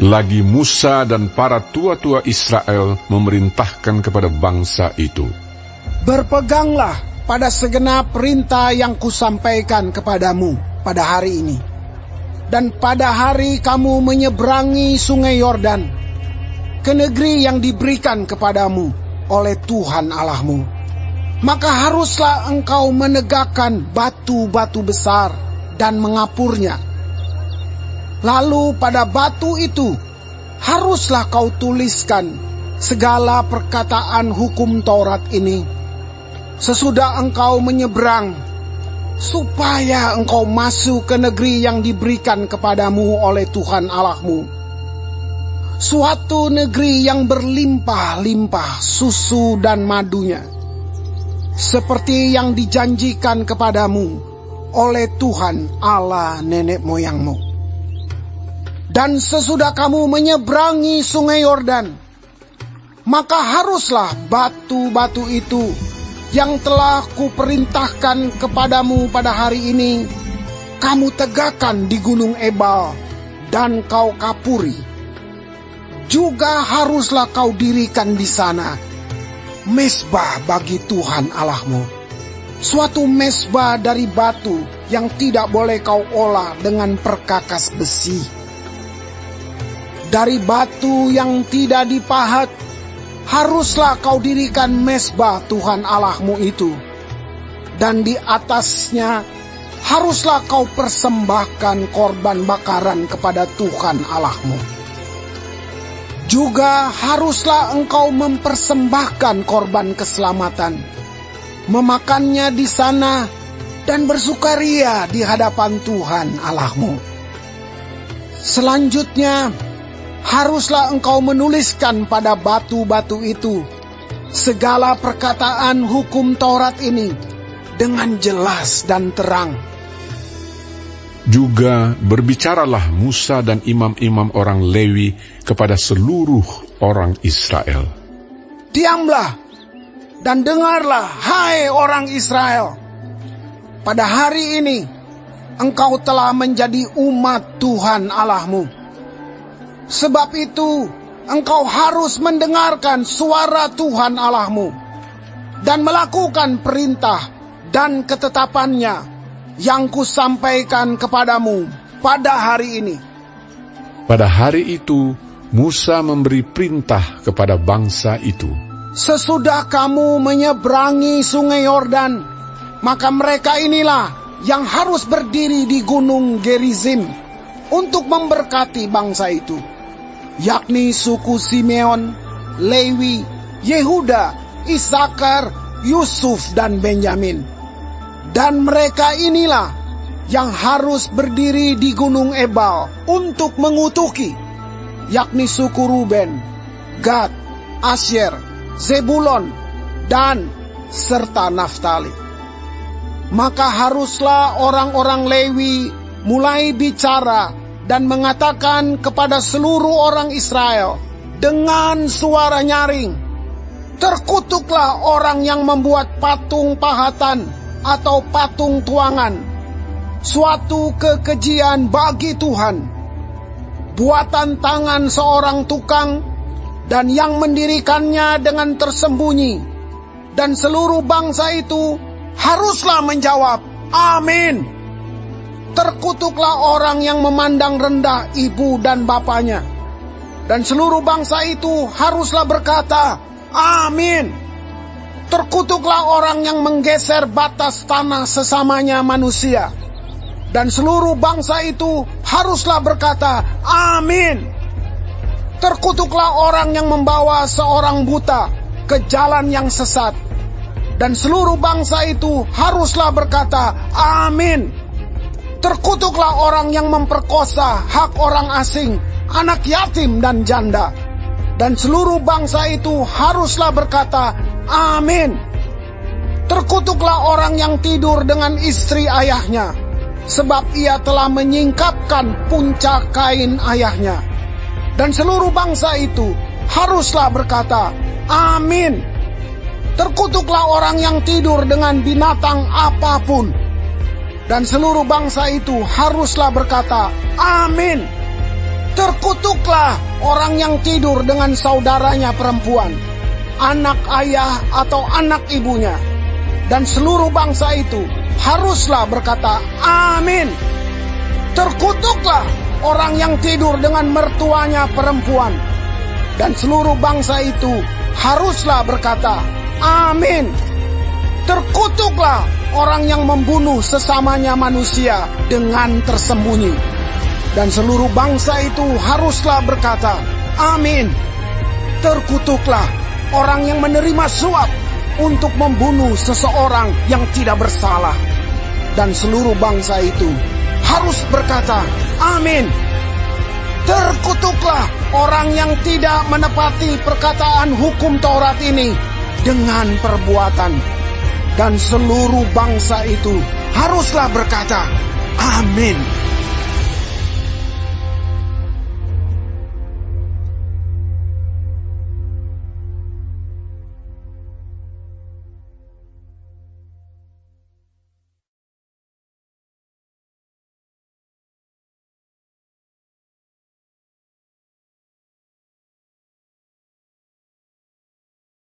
Lagi Musa dan para tua-tua Israel memerintahkan kepada bangsa itu, "Berpeganglah pada segenap perintah yang kusampaikan kepadamu pada hari ini. Dan pada hari kamu menyeberangi sungai Yordan, ke negeri yang diberikan kepadamu oleh Tuhan Allahmu, maka haruslah engkau menegakkan batu-batu besar dan mengapurnya. Lalu pada batu itu haruslah kau tuliskan segala perkataan hukum Taurat ini sesudah engkau menyeberang, supaya engkau masuk ke negeri yang diberikan kepadamu oleh Tuhan Allahmu, suatu negeri yang berlimpah-limpah susu dan madunya, seperti yang dijanjikan kepadamu oleh Tuhan Allah nenek moyangmu. Dan sesudah kamu menyeberangi sungai Yordan, maka haruslah batu-batu itu yang telah kuperintahkan kepadamu pada hari ini, kamu tegakkan di Gunung Ebal dan kau kapuri. Juga haruslah kau dirikan di sana mezbah bagi Tuhan Allahmu, suatu mezbah dari batu yang tidak boleh kau olah dengan perkakas besi. Dari batu yang tidak dipahat, haruslah kau dirikan mezbah Tuhan Allahmu itu, dan di atasnya haruslah kau persembahkan korban bakaran kepada Tuhan Allahmu. Juga haruslah engkau mempersembahkan korban keselamatan, memakannya di sana dan bersukaria di hadapan Tuhan Allahmu. Selanjutnya, haruslah engkau menuliskan pada batu-batu itu segala perkataan hukum Taurat ini dengan jelas dan terang. Juga berbicaralah Musa dan imam-imam orang Lewi kepada seluruh orang Israel. Diamlah dan dengarlah, hai orang Israel. Pada hari ini engkau telah menjadi umat Tuhan Allahmu. Sebab itu engkau harus mendengarkan suara Tuhan Allahmu dan melakukan perintah dan ketetapannya yang kusampaikan kepadamu pada hari ini. Pada hari itu Musa memberi perintah kepada bangsa itu, sesudah kamu menyeberangi sungai Yordan, maka mereka inilah yang harus berdiri di gunung Gerizim untuk memberkati bangsa itu, yakni suku Simeon, Lewi, Yehuda, Isakar, Yusuf, dan Benyamin. Dan mereka inilah yang harus berdiri di Gunung Ebal untuk mengutuki, yakni suku Ruben, Gad, Asyer, Zebulon, dan serta Naftali. Maka haruslah orang-orang Lewi mulai bicara dan mengatakan kepada seluruh orang Israel dengan suara nyaring, terkutuklah orang yang membuat patung pahatan atau patung tuangan, suatu kekejian bagi Tuhan, buatan tangan seorang tukang, dan yang mendirikannya dengan tersembunyi. Dan seluruh bangsa itu haruslah menjawab, amin. Terkutuklah orang yang memandang rendah ibu dan bapaknya. Dan seluruh bangsa itu haruslah berkata, amin. Terkutuklah orang yang menggeser batas tanah sesamanya manusia. Dan seluruh bangsa itu haruslah berkata, amin. Terkutuklah orang yang membawa seorang buta ke jalan yang sesat. Dan seluruh bangsa itu haruslah berkata, amin. Terkutuklah orang yang memperkosa hak orang asing, anak yatim dan janda. Dan seluruh bangsa itu haruslah berkata, amin. Terkutuklah orang yang tidur dengan istri ayahnya, sebab ia telah menyingkapkan puncak kain ayahnya. Dan seluruh bangsa itu haruslah berkata, amin. Terkutuklah orang yang tidur dengan binatang apapun. Dan seluruh bangsa itu haruslah berkata, amin. Terkutuklah orang yang tidur dengan saudaranya perempuan, anak ayah atau anak ibunya. Dan seluruh bangsa itu haruslah berkata, amin. Terkutuklah orang yang tidur dengan mertuanya perempuan. Dan seluruh bangsa itu haruslah berkata, amin. Terkutuklah orang yang membunuh sesamanya manusia dengan tersembunyi. Dan seluruh bangsa itu haruslah berkata, amin. Terkutuklah orang yang menerima suap untuk membunuh seseorang yang tidak bersalah. Dan seluruh bangsa itu harus berkata, amin. Terkutuklah orang yang tidak menepati perkataan hukum Taurat ini dengan perbuatan. Dan seluruh bangsa itu haruslah berkata, amin.